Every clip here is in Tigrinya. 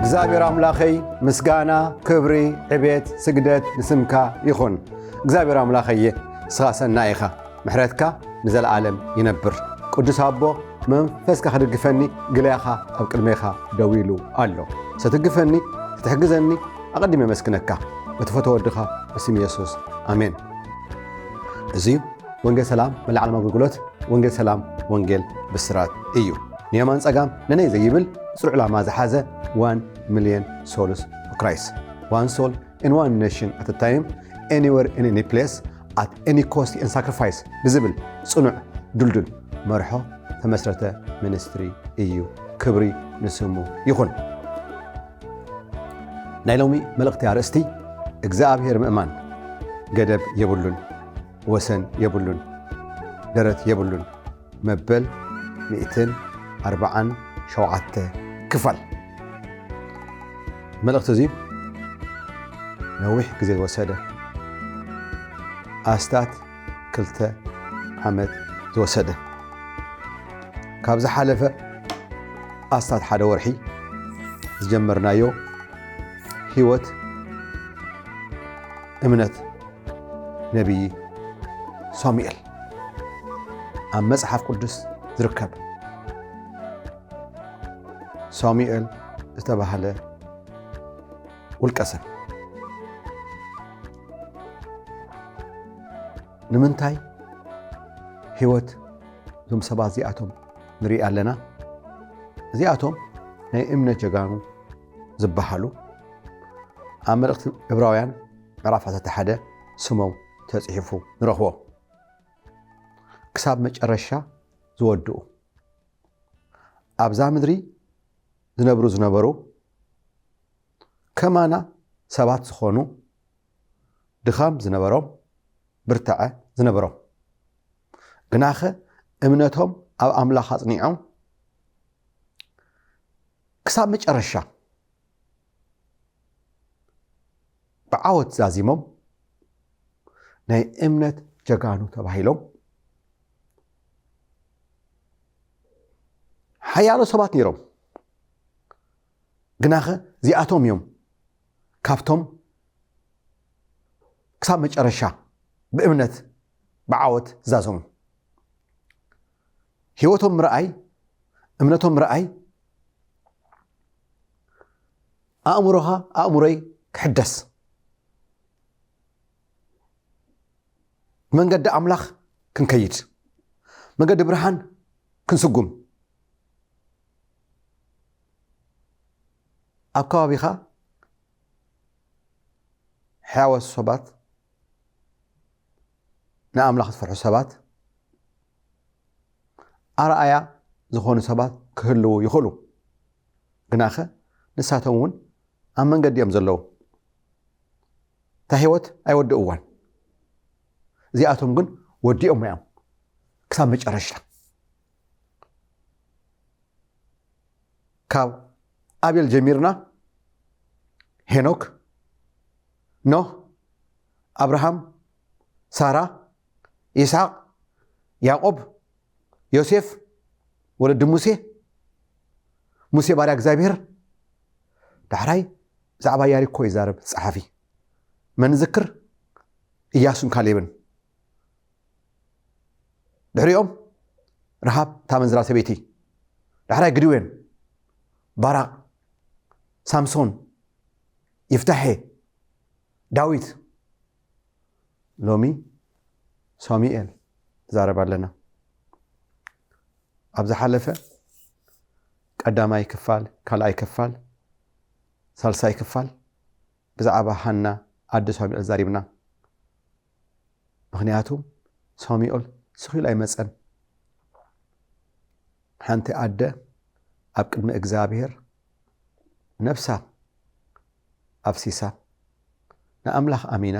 እግዚአብሔር አምላኸይ ምስጋና ክብሪ ዕቤት ስግደት ንስምካ ይኹን እግዚአብሔር አምላኸየ ስኻሰና ኢኻ ምሕረትካ ንዘለዓለም ይነብር ቅዱስ አቦ መንፈስካ ክድግፈኒ ግለያኻ ኣብ ቅድሜኻ ደው ኢሉ ኣሎ ስትግፈኒ ትሕግዘኒ ኣቐዲመ መስክነካ በተፈቶ ወድኻ በስም ኢየሱስ አሜን እዚ ወንጌል ሰላም መልዓለም አገልግሎት ወንጌል ሰላም ወንጌል ብስራት እዩ ንየማን ጸጋም ነነይ ዘይብል ጽሩዕ ዕላማ ዝሓዘ 1 million souls for Christ. One soul in one nation at a time, anywhere in any place, at any cost and sacrifice. Visible, ጽኑዕ ድልድል መርሖ ተመስረተ ሚኒስትሪ እዩ ክብሪ ንስሙ ይኹን ናይ ሎሚ መልእኽቲ ኣርእስቲ እግዚአብሔር ምእማን ገደብ የብሉን ወሰን የብሉን ደረት የብሉን መበል 147 ክፋል መልእኽቲ እዚ ነዊሕ ግዜ ወሰደ ኣስታት 2 ዓመት ዝወሰደ ካብ ዝሓለፈ ኣስታት ሓደ ወርሒ ዝጀመርናዮ ህይወት እምነት ነቢይ ሳሙኤል ኣብ መጽሓፍ ቅዱስ ዝርከብ ሳሙኤል ዝተባህለ ውልቀሰብ ንምንታይ ህይወት ዞም ሰባት እዚኣቶም ንሪኢ ኣለና እዚኣቶም ናይ እምነት ጀጋኑ ዝበሃሉ ኣብ መልእኽቲ ዕብራውያን ምዕራፍ 11 ስሞም ተጽሒፉ ንረኽቦ ክሳብ መጨረሻ ዝወድኡ ኣብዛ ምድሪ ዝነበሩ ከማና ሰባት ዝኾኑ ድኻም ዝነበሮም ብርትዐ ዝነበሮም ግናኸ እምነቶም ኣብ ኣምላኽ ኣጽኒዖም ክሳብ መጨረሻ ብዓወት ዛዚሞም ናይ እምነት ጀጋኑ ተባሂሎም ሓያሎ ሰባት ነይሮም ግናኸ እዚኣቶም እዮም ካብቶም ክሳብ መጨረሻ ብእምነት ብዓወት ዛዞሙ ህይወቶም ምርኣይ እምነቶም ምርኣይ ኣእምሮኻ ኣእምሮይ ክሕደስ መንገዲ ኣምላኽ ክንከይድ መንገዲ ብርሃን ክንስጉም ኣብ ከባቢኻ ሕያወት ሰባት ንኣምላኽ ዝፈርሑ ሰባት ኣርኣያ ዝኾኑ ሰባት ክህልው ይኽእሉ ግናኸ ንሳቶም እውን ኣብ መንገዲ እዮም ዘለዉ እታ ህይወት ኣይወድእዋን እዚኣቶም ግን ወዲኦም እዮም ክሳብ መጨረሻ ካብ አቤል ጀሚርና ሄኖክ ኖህ አብርሃም ሳራ ይስሐቅ ያዕቆብ ዮሴፍ ወለድ ሙሴ ባሪያ እግዚአብሔር ዳሕራይ ዛዕባ ያሪኮ ይዛረብ ጸሓፊ መንዝክር ኢያሱን ካሌብን ድሕሪኦም ረሃብ ታመንዝራ ሰበይቲ ዳሕራይ ግድዌን ባራቅ ሳምሶን ይፍታሔ ዳዊት ሎሚ ሳሙኤል ዛረብ ኣለና ኣብ ዝሓለፈ ቀዳማይ ክፋል ካልኣይ ክፋል ሳልሳይ ክፋል ብዛዕባ ሃና ኣደ ሳሙኤል ዛሪብና ምክንያቱ ሳሙኤል ስኺሉ ኣይመፀን ሓንቲ ኣደ ኣብ ቅድሚ እግዚአብሔር ነፍሳ ኣፍሲሳ ንኣምላኽ ኣሚና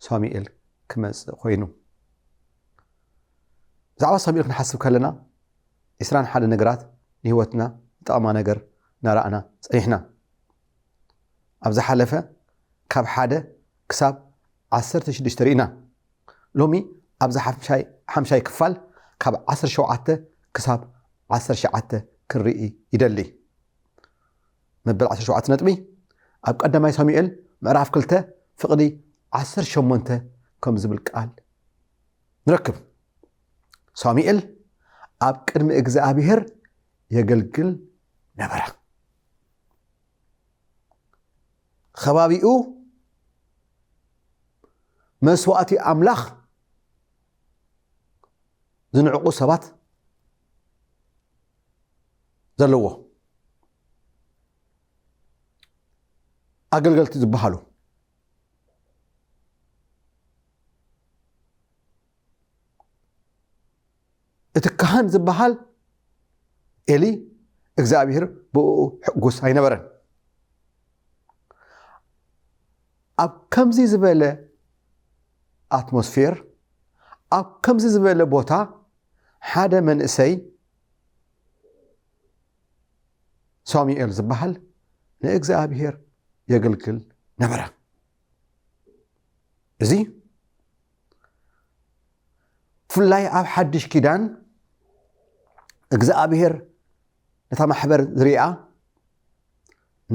ሳሙኤል ክመጽእ ኮይኑ ብዛዕባ ሳሙኤል ክንሓስብ ከለና 21 ነገራት ንህይወትና ዝጠቕማ ነገር ናራእና ጸኒሕና ኣብ ዝሓለፈ ካብ 1 ክሳብ 16 ርኢና ሎሚ ኣብዚ ሓምሻይ ክፋል ካብ 17 ክሳብ 19 ክንርኢ ይደሊ መበል 17 ነጥቢ ኣብ ቀዳማይ ሳሙኤል ምዕራፍ 2 ፍቕዲ 18 ከም ዝብል ቃል ንረክብ ሳሙኤል ኣብ ቅድሚ እግዚኣብሔር የገልግል ነበረ ከባቢኡ መስዋዕቲ ኣምላኽ ዝንዕቁ ሰባት ዘለዎ ኣገልገልቲ ዝበሃሉ እቲ ካህን ዝበሃል ኤሊ እግዚኣብሔር ብኡ ሕጉስ ኣይነበረን ኣብ ከምዚ ዝበለ ኣትሞስፌር ኣብ ከምዚ ዝበለ ቦታ ሓደ መንእሰይ ሳሙኤል ዝበሃል ንእግዚኣብሔር የገልግል ነበረ እዚ ፍላይ ኣብ ሓድሽ ኪዳን እግዚአብሔር ነታ ማሕበር ዝሪኣ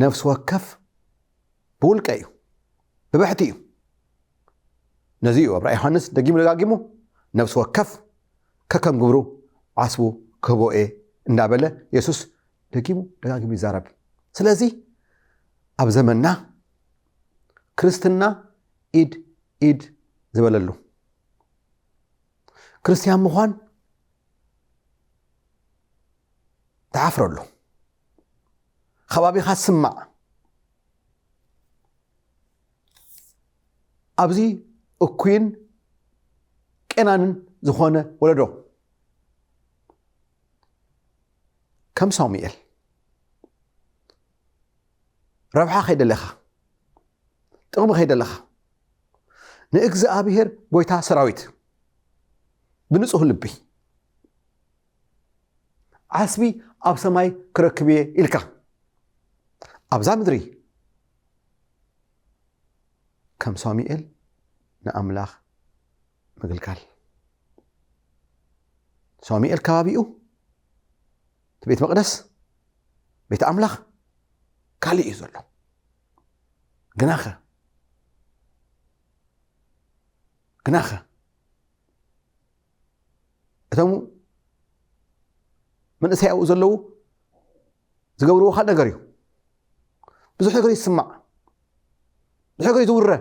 ነፍስ ወከፍ ብውልቀ እዩ ብብሕቲ እዩ ነዚ እዩ ኣብ ራእይ ዮሃንስ ደጊሙ ደጋጊሙ ነፍስ ወከፍ ከከም ግብሩ ዓስቡ ክህቦ እየ እንዳበለ ኢየሱስ ደጊሙ ደጋጊሙ ይዛረብ ስለዚ ኣብ ዘመንና ክርስትና ኢድ ዝበለሉ ክርስቲያን ምዃን ተዓፍረሉ ከባቢኻ ስማዕ ኣብዚ እኩይን ቄናንን ዝኾነ ወለዶ ከም ሳሙኤል ረብሓ ከይደለኻ ጥቕሚ ከይደለኻ ንእግዚአብሔር ጎይታ ሰራዊት ብንጹህ ልቢ ዓስቢ ኣብ ሰማይ ክረክብ እየ ኢልካ ኣብዛ ምድሪ ከም ሳሙኤል ንኣምላኽ ምግልጋል ሳሙኤል ከባቢኡ እቲ ቤት መቕደስ ቤት ኣምላኽ ካሊእ እዩ ዘሎ ግናኸ እቶም መንእሰይ ኣብኡ ዘለዉ ዝገብርዎ ካልእ ነገር እዩ ብዙሕ ነገር ይስማዕ ብዙሕ ነገር ይዝውረ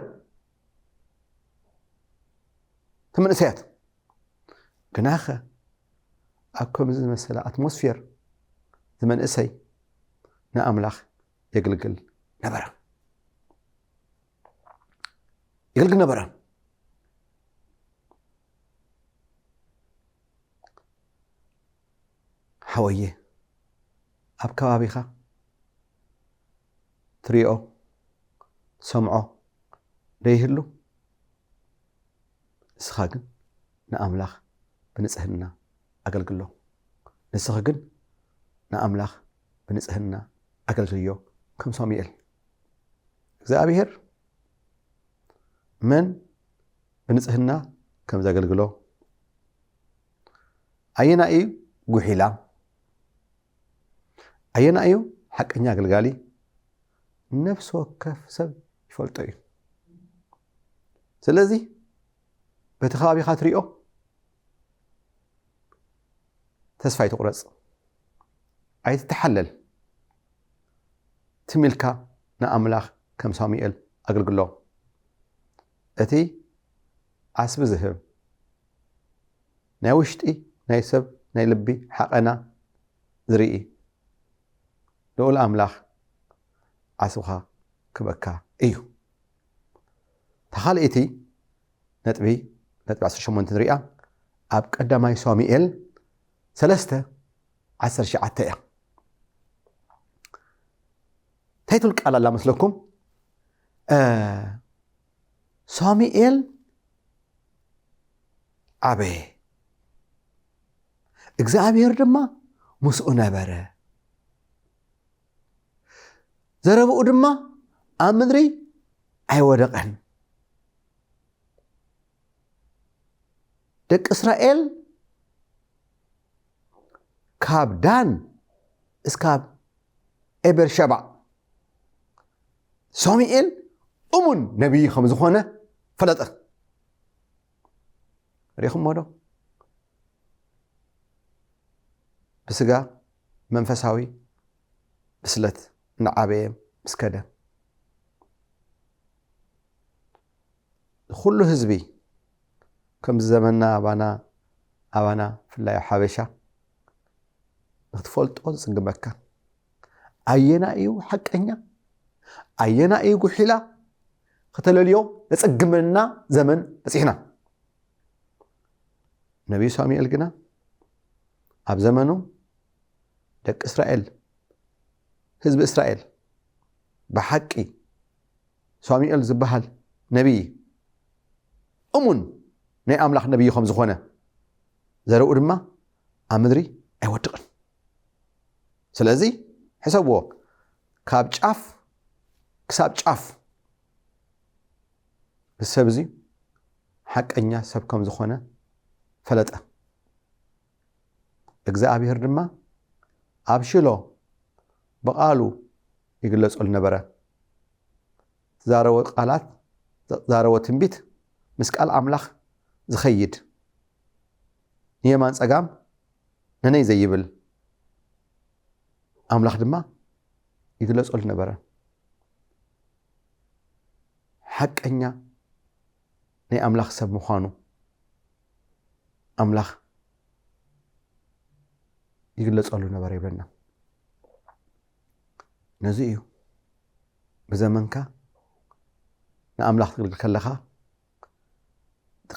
እቶም መንእሰያት ግናኸ ኣብ ከምዚ ዝመሰለ ኣትሞስፌር ዝመንእሰይ ንኣምላኽ የገልግል ነበረ ሓወየ ኣብ ከባቢኻ ትሪኦ ሰምዖ ደይህሉ ንስኻ ግን ንኣምላኽ ብንጽህና ኣገልግሎ ንስኻ ግን ንኣምላኽ ብንጽህና ኣገልግልዮ ከም ሳሙኤል እግዚአብሔር መን ብንጽህና ከም ዘገልግሎ ኣየና እዩ ጉሒላ ኣየና እዩ ሓቀኛ አገልጋሊ ነፍስ ወከፍ ሰብ ይፈልጦ እዩ ስለዚ በቲ ከባቢኻ ትሪኦ ተስፋ ይትቁረጽ ኣይትተሓለል ትሚልካ ንኣምላኽ ከም ሳሙኤል ኣገልግሎ እቲ ዓስቢ ዝህብ ናይ ውሽጢ ናይ ሰብ ናይ ልቢ ሓቐና ዝርኢ ልዑል ኣምላኽ ዓስብኻ ክበካ እዩ ተኻልእቲ ነጥቢ 18 ንሪኣ ኣብ ቀዳማይ ሳሙኤል 3:19 እያ ታይትል ቃል ኣላ መስለኩም ሳሙኤል ዓበየ እግዚአብሔር ድማ ምስኡ ነበረ ዘረብኡ ድማ ኣብ ምድሪ ኣይወደቐን ደቂ እስራኤል ካብ ዳን እስካብ ኤቤርሸባዕ ሳሙኤል እሙን ነቢይ ከም ዝኾነ ፈለጠ ሪኹምዎ ዶ ብስጋ መንፈሳዊ ብስለት ንዓበየ ምስከደ ኩሉ ህዝቢ ከም ዘመንና ኣባና ፍላይ ሓበሻ ክትፈልጦ ዝጽግመካ ኣየና እዩ ሓቀኛ ኣየና እዩ ጉሒላ ከተለልዮ ዝጽግመና ዘመን በፂሕና ነቢይ ሳሙኤል ግና ኣብ ዘመኑ ደቂ እስራኤል ህዝቢ እስራኤል ብሓቂ ሳሙኤል ዝበሃል ነቢይ እሙን ናይ ኣምላኽ ነቢይ ከም ዝኾነ ዘረኡ ድማ ኣብ ምድሪ ኣይወድቕን ስለዚ ሕሰብዎ ካብ ጫፍ ክሳብ ጫፍ ሰብ እዚ ሓቀኛ ሰብ ከም ዝኾነ ፈለጠ እግዚአብሔር ድማ ኣብ ሽሎ በቃሉ ይግለጸሉ ነበረ ዛረወ ቃላት ዛረወ ትንቢት መስቃል ኣምላኽ ዝኸይድ የማን ጸጋም ነነይ ዘይብል ኣምላኽ ድማ ይግለጸሉ ነበረ ሓቀኛ ናይ ኣምላኽ ሰብ ምዃኑ ኣምላኽ ይግለጸሉ ነበረ ይብለና ነዚ እዩ ብዘመንካ ንኣምላኽ ትግልገል ከለኻ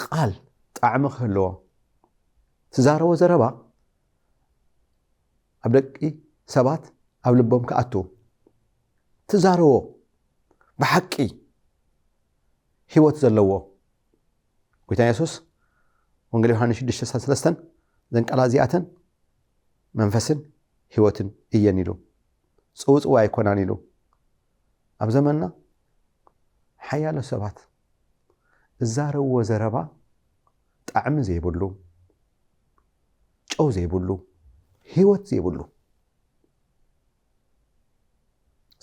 ቃል ጣዕሚ ክህልዎ ትዛረቦ ዘረባ ኣብ ደቂ ሰባት ኣብ ልቦም ክኣቱ ትዛረቦ ብሓቂ ህይወት ዘለዎ ጌታ ኢየሱስ ወንጌል ዮሐንስ 6:3 ዘንቃላ ዚኣተን መንፈስን ህይወትን እየን ኢሉ ጽውጽዋ ኣይኮናን ኢሉ ኣብ ዘመንና ሓያሎ ሰባት እዛረብዎ ዘረባ ጣዕሚ ዘይብሉ ጨው ዘይብሉ ህይወት ዘይብሉ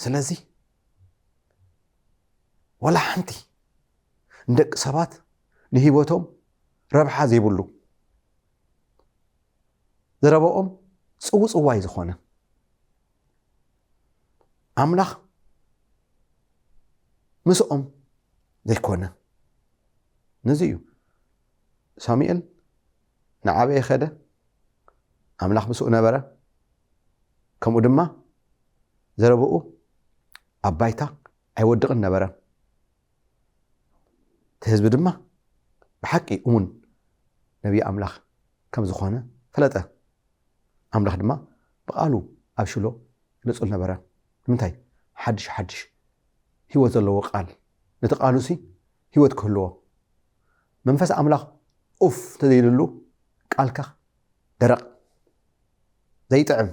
ስለዚ ወላ ሓንቲ እንደቂ ሰባት ንህይወቶም ረብሓ ዘይብሉ ዘረብኦም ጽውጽዋይ ዝኾነ ኣምላኽ ምስኦም ዘይኮነ ነዚ እዩ ሳሙኤል ንዓበየ ኸደ ኣምላኽ ምስኡ ነበረ ከምኡ ድማ ዘረብኡ ኣብ ባይታ ኣይወድቕን ነበረ ትህዝቢ ድማ ብሓቂ እሙን ነቢይ ኣምላኽ ከም ዝኾነ ፈለጠ ኣምላኽ ድማ ብቃሉ ኣብ ሽሎ ይግለጸሉ ነበረ ንምንታይ ሓድሽ ህይወት ዘለዎ ቃል ነቲ ቃሉሲ ህይወት ክህልዎ መንፈስ ኣምላኽ ኡፍ ተዘይልሉ ቃልካ ደረቕ ዘይጥዕም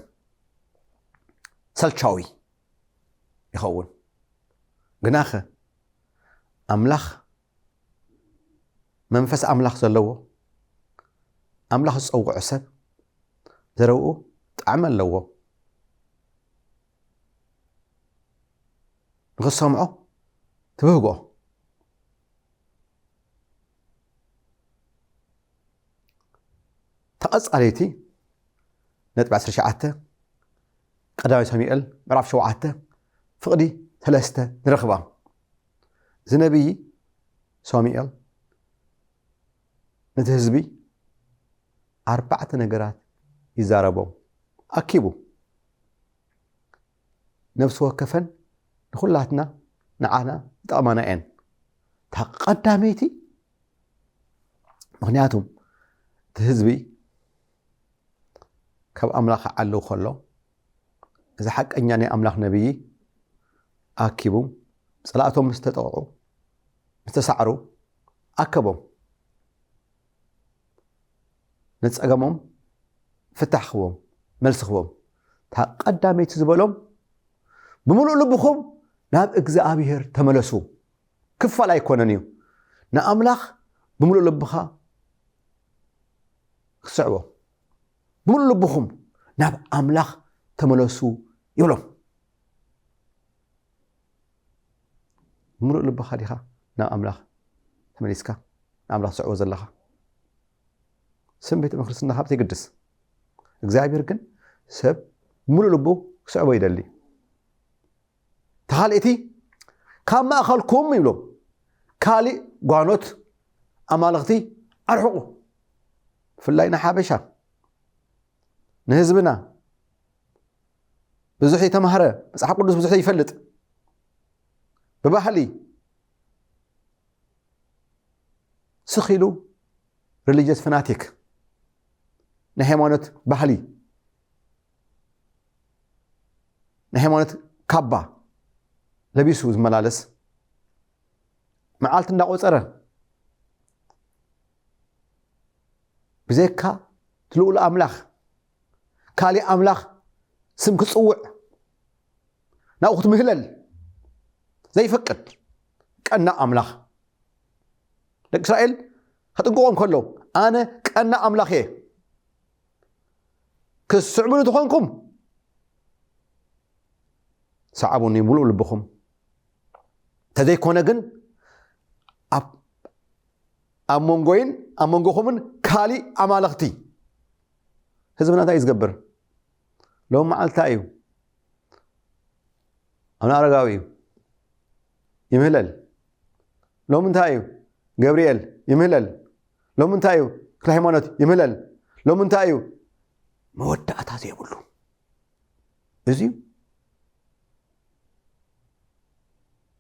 ሰልቻዊ ይኸውን ግናኸ ኣምላኽ መንፈስ ኣምላኽ ዘለዎ ኣምላኽ ዝፀውዖ ሰብ ዘረብኡ ጣዕሚ ኣለዎ ንኽሰምዖ ትብህግኦ ተቐጻለይቲ ነጥቢ 19 ቀዳማይ ሳሙኤል ምዕራፍ 7 ፍቕዲ 3 ንረኽባ እዚ ነቢይ ሳሙኤል ነቲ ህዝቢ 4 ነገራት ይዛረቦም ኣኪቡ ነፍሲ ወከፈን ንኹላትና ንዓና ጠቕማና እየን ተቐዳመይቲ ምክንያቱም እቲ ህዝቢ ካብ ኣምላኽ ዓለው ከሎ እዚ ሓቀኛ ናይ ኣምላኽ ነቢይ ኣኪቡ ጸላእቶም ዝተጠቕዑ مستسعروا أكبهم نتسقمهم فتحخوهم ملسخوهم قدامي تزبلهم بملؤ لبخم ناب إجزابير تملسوا كف لا يكوننيو نأملاخ بملؤ لبخا خسعوا بملؤ لبخم ناب أملاخ تملسوا يولهم بملؤ لبخا ديخا ناب أملاخ تمليسكا أملاخ سعوا زلخا سمبيت مخلصنا خابتي قدس إجزابير كن سب بملؤ لبو خسعوا يدلي تخالئتي كما أخلكم يبلو كالي قانوت أمالغتي أرحقوا في اللينا حابشة نهزبنا بزحي تمهرة بس أحب قدس بزحي يفلت بباحلي سخيلو ريليجيس فناتيك نهيمانت باحلي نهيمانت كابا لبيسو زملالس معالت እንዳቆፀረ بزيكا تلول أملاخ كالي أملاخ سم كصوع ناخذ مهلل زي فقد كأن أملاخ لك إسرائيل هتقوم كله أنا كأن أملاخي كسعبون تخونكم صعبوني ملؤ لبخم تدي كونه جن أمونغوين أمونغوهمن كالي أمالختي هزبنا تايز جبر لو ما علتايو أنا أرجعوي يمهلل لو من تايو جبريل يمهلل لو من تايو كلهيمانات يمهلل لو من تايو مودة أتازي يقولون إزاي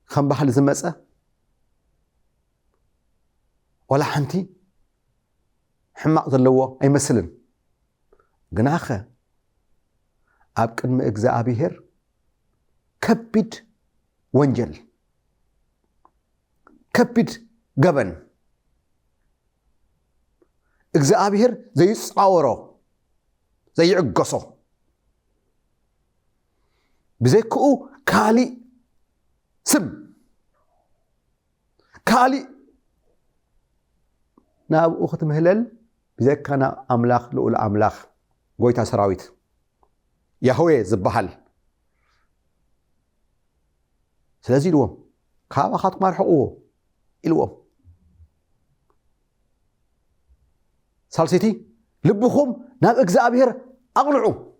خم بحال زمسة ولا حنتي حماق ذلوا أي مثلاً جناخة أبكن ما إجزاء بيهر كبد وانجل كبد جبن إجزاء بيهر زي صاورة زي عقصة بزيكو كالي سم كالي ناب أخت مهلل بزيك كان أملاخ لأول أملاخ قويتا سراويت يهوي زبحل سلازي لوم كابا خاطق مارحقوه إلوم سالسيتي لبخم ناب إجزاء بيهر أغلعو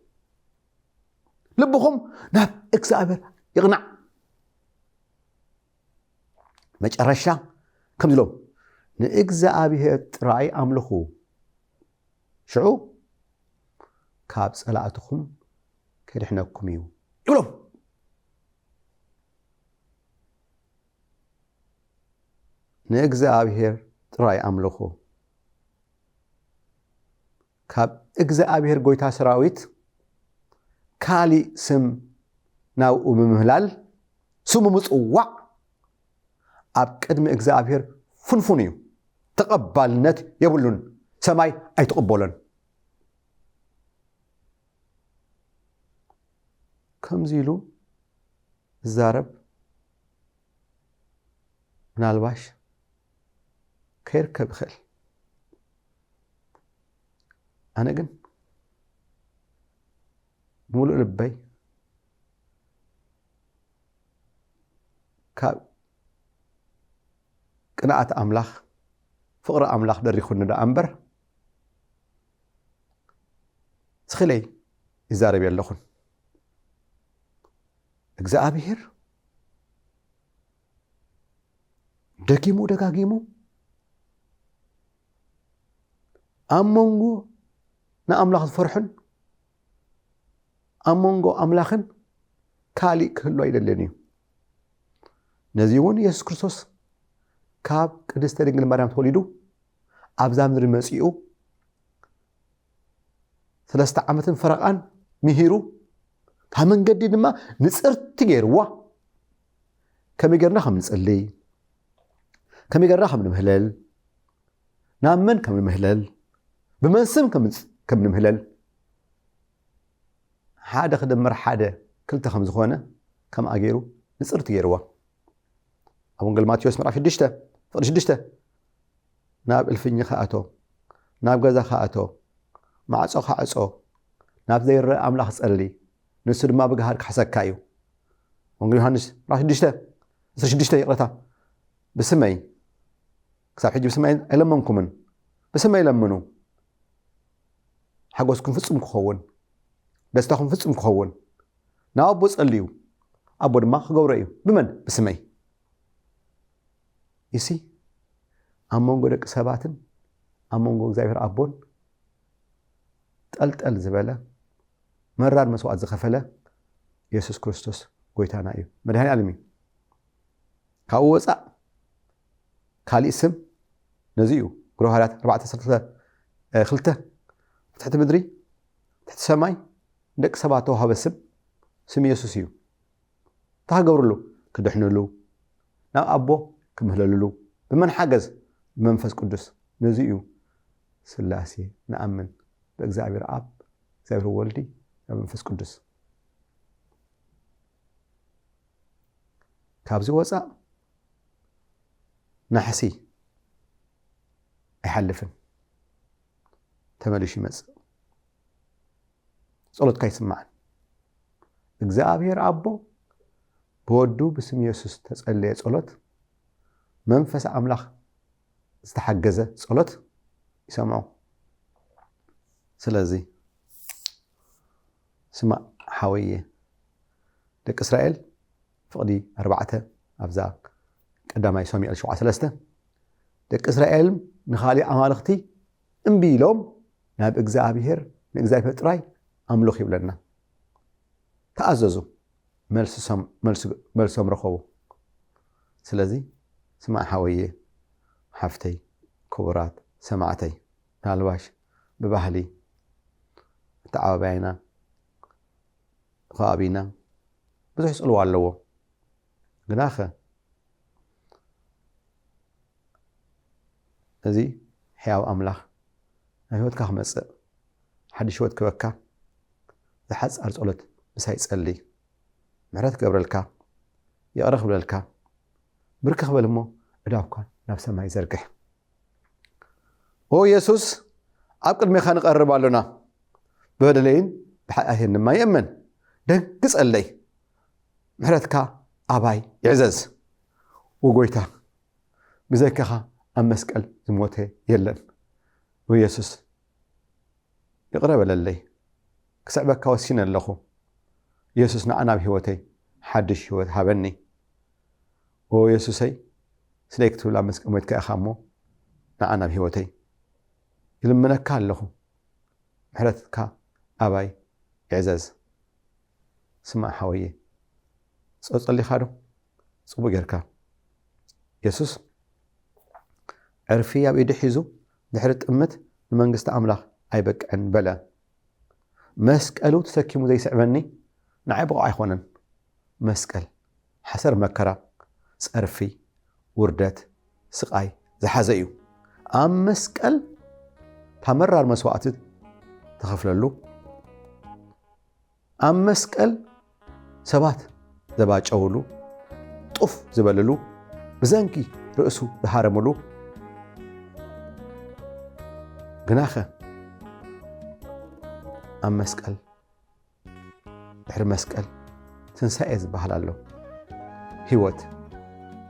لبخم ناب إجزاء بيهر يغنع مجرشة كم دلو نإجزاء بيهر ترعي أملخو شعو كاب صلاتكم كرحناكم يو يقولوا نإجزاء بيهر ترعي أملخو كاب إجزاء بيهر قويتا سراويت كالي سم ناو بمهلال سم مصوع أب قدم إجزاء بيهر فنفونيو تقبلنت يبلون سماي أي تقبلن كم زيلو الزارب من الباش خير كبخل أنا جن بملؤ لبي كاب قناعة أملاخ فقر أملاخ دري خلنا دا أمبر سخلي إزارب ياللخن إجزاء بيهر دقيمو دقاقيمو أمونغو نا أملاخ فرحن أمونغو أملاخن كالي كهلو أيدلني نزيون يسوع كريستوس كاب ቅድስት ድንግል ማርያም ተወሊዱ ኣብዛ ምድሪ መጽኡ 3 ዓመትን ፈረቃን ምሂሩ ታመንገዲ ድማ ንጽርቲ ገይርዋ ከመይ ገርና ከም ንጽልይ كم يقرأ خم نمهلل نامن كم نمهلل بمنسم كم نمهلل حدا خدمر حدا كلتا خم زخونة كم أجيرو نصرت جيروا أبون قل ماتيوس مرعف الدشته فرش الدشته ناب الفني خاطو ناب غزا خاطو معصو خاصو ناب زير أملاخ صلي نسر ما بغهار حسكايو ونقول يوحنس راح الدشته نصرش الدشته يقرأها بسمي كساب حجي بسمي ألمنكمن بسمي لمنو حقوسكم فصم كخون دستاكم فصم كخون ناب صليو أبو دما خغوريو بمن بسمي يسي أمونغو دك سباتن أمونغو እግዚአብሔር أبون تقلتقل زبالة مرار مسوعات زخفلة يسوس كريستوس قويتانا إيو مدهاني علمي كاو وصع كالي اسم نزيو قروهالات 4 خلته تحت مدري تحت سماي دك سباتو هابسم سم يسوس إيو تهاقورلو كدحنلو نا أبو كمهللو بمن حجز بمنفس قدس نزيو سلاسي نأمن بإግዚአብሔር أب እግዚአብሔር ولدي بمنفس قدس كابزي وصع نحسي يحلفن تمليش يمص ጸሎት ካይስማዕን እግዚአብሔር አቦ በወዱ በስም ኢየሱስ ተጸለየ ጸሎት መንፈስ አምላክ ዝተሐገዘ ጸሎት ይሰማው ስለዚህ ስማ ሐወየ ደቂ እስራኤል ፍቅዲ 4 አብዛ ቀዳማይ ሳሙኤል 7:3 ደቂ እስራኤል ንኻሊ አማልኽቲ እምቢ ኢሎም ናብ እግዚአብሔር ንእግዚአብሔር ጥራይ አምልኽ ይብለና ተአዘዙ መልሶም ረኸቡ ስለዚህ ስማ ሐወየ ሓፍተይ ክቡራት ሰማዕተይ ናልባሽ ببهلي تعابينا غابينا بزح يسألوا على جناخه هذه حياة أملاح هيوت كهمس حد شوت كوكا ذا حز أرسلت بس هيسألي معرات قبل الكا يقرأ قبل الكا بركة قبل مو أداوكا نفسه ما يزرقه هو يسوس أبقى الميخان قرب علينا بدلين بحقهن ما يأمن دقس اللي محرتك أباي يعزز وقويتا بذكها أمسكال زموته يلن ويسوس يقرب للي كسبك وسين اللخو يسوس نعنا بهوتي حدش هوت هبني ويسوسي سليكتو لا مسك أمتك أخامو نعنا بهوتي يلمنك كالله محرتك أباي يعزز سمع حويه صلي خارو صبو جركا يسوس عرفي يا بيدي حيزو دحرت أمت المنقست أملاخ أيبك عن بلا مسكالو تسكيمو زي سعبني نعيبو عيخونا مسكال حسر مكرا سأرفي وردات سقاي زحازيو مسكال تمرر مسوعات تخفل له مسكال سبات زباج أولو طف زبللو بزنكي رأسه ذهارملو جناخه مسكال بحر مسكال تنسائز بحلالو هيوت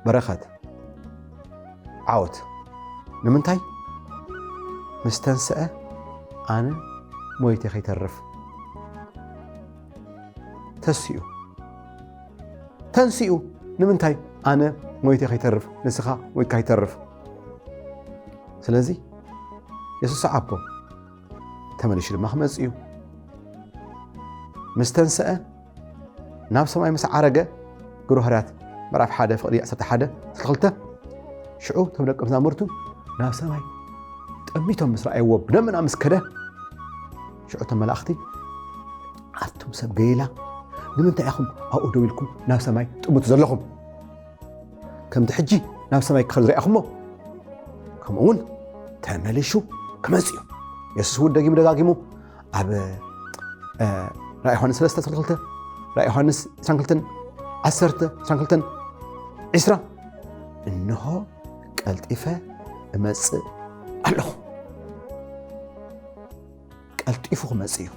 برخت عوت نمنتاي مستنسأة أنا مويتي خي ترف تنسيو نمنتاي أنا مويتي خي ترف نسخة مويتي خي ترف سلازي يسوس عبو تمنيش لما خمسيو مستنسأة ناب سماي مسع عرقة قروهرات مرعف حادة فقدي أسبت حادة تخلته شعو تملك أبنا مرتو ناب سماي أميتهم مسرعي وبنا من أمس كده شعوتهم ملاختي عدتم سبقيلة لمن تأخم أقودوا لكم ناس سماي تقوموا تزلخم كم تحجي ናብ ሰማይ ክኸድ ዝረኣኹሞ ከምኡውን ተመልሹ ክመጽኡ ኢየሱስ እውን ደጋጊሙ ኣብ ራእይ ዮሐንስ 3:22 ራእይ ዮሐንስ 22:10-22:20 እንሆ ቀልጢፈ እመጽእ ኣለኹ ቀልጢፉ ክመጽእ እዩ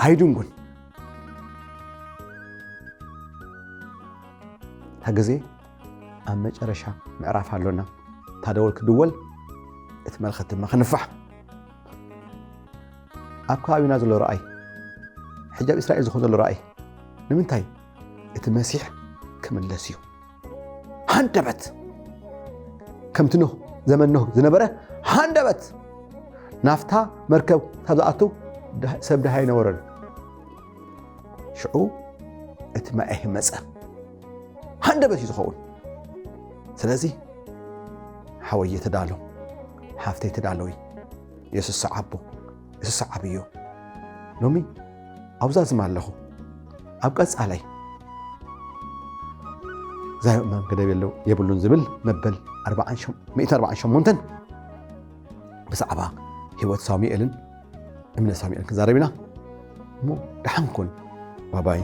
ኣይድንጉን ግዜ ኣብ መጨረሻ ምዕራፍ ኣሎና ታደወል ክድወል እቲ መልእኽቲ ድማ ክንፋሕ ኣብ ከባቢና ዘሎ ረኣይ ሕጃብ እስራኤል ዝኾነ ዘሎ ረኣይ ንምንታይ እቲ መሲሕ ክምለስ እዩ ሃንደበት ከምቲ ኖህ ዘመን ኖህ ዝነበረ ሃንደበት ናፍታ መርከብ ካብ ዝኣቱ ሰብ ድሃ ይነበረን ሽዑ እቲ ማይ መፀ ሃንደበት እዩ ዝኸውን ስለዚ ሓወየ ተዳሎ ሓፍተይ ተዳለዊ ኢየሱስ ዓቦ ኢየሱስ ዓብዮ ሎሚ ኣብዛ ዝማለኹ ኣብ ቀጻላይ ዛይ ማን ገደብ የብሉን ዝብል መበል 148 ብዛዕባ ህይወት ሳሙኤልን እምነት ሳሙኤልን ክዛረብ ኢና እሞ ደሓን ኩን ባባይ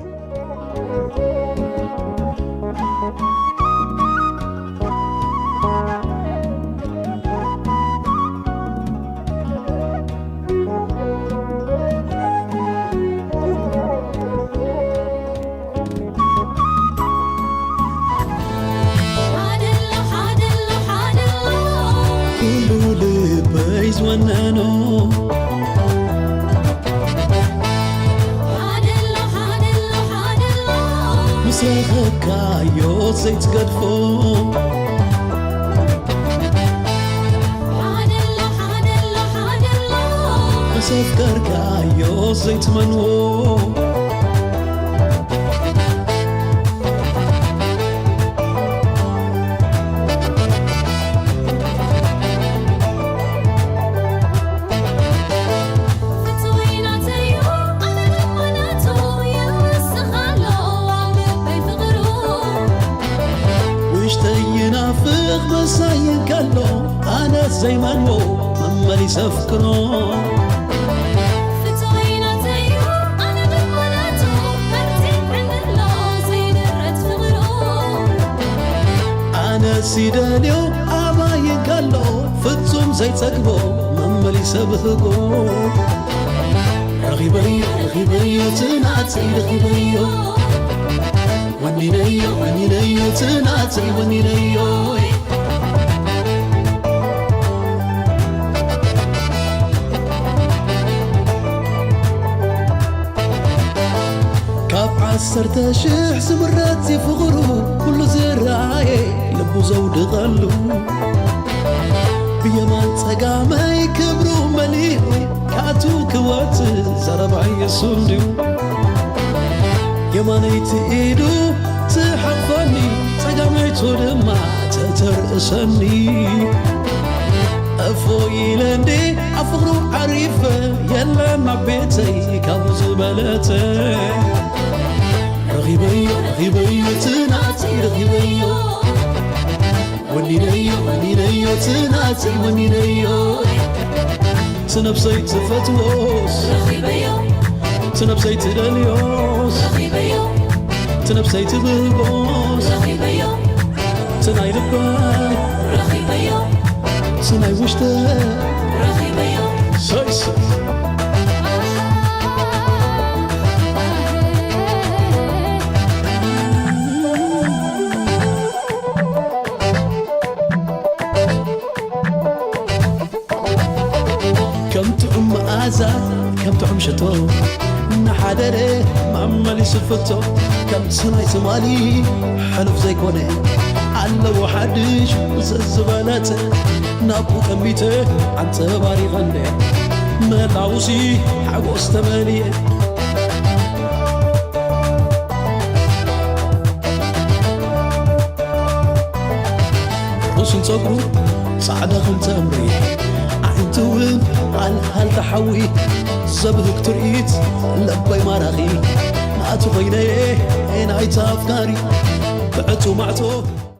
مسخكايو زيت قدفو مسخكايو زيت منو زي ما نو مملي سفكرو فتوينا تيو أنا بمولاتو مرتين عملو زي درت فغرو أنا سيدانيو أما يقالو فتوم زي تقبو مملي سبهقو رغيبيو رغيبيو تناتي رغيبيو وني نيو تناتي وني نيو عسرت شح سمراتي فغرو كل زراعي لبو زود غلو بيمان تقامي كبرو مليئو كاتو كوات زربعي يسوديو يماني تئيدو تحفني تقامي تودما تترأسني أفوي لندي أفغرو عريفة يلا نبيتي كابوز بلاتي رغيبيو رغيبيو تناتي رغيبيو وني نيو تناتي وني نيو تنبسي تفتوس رغيبيو تنبسي تدليوس رغيبيو تنبسي تبلبوس رغيبيو تناي لباي رغيبيو تناي وشتا رغيبيو سايس كم تعم شتو نحدره مأملي سفتو كم سناي سمالي حلف زي كونه على وحدش زبالته نابو كميته عن تباري غنده ملاوسي حقوس تماليه روسن صبرو صعده خمسة أمري عينتوهم هل تحوي زبدك تريد لبي مراغي ناتو بيني عيتا أفكاري بعتو معتو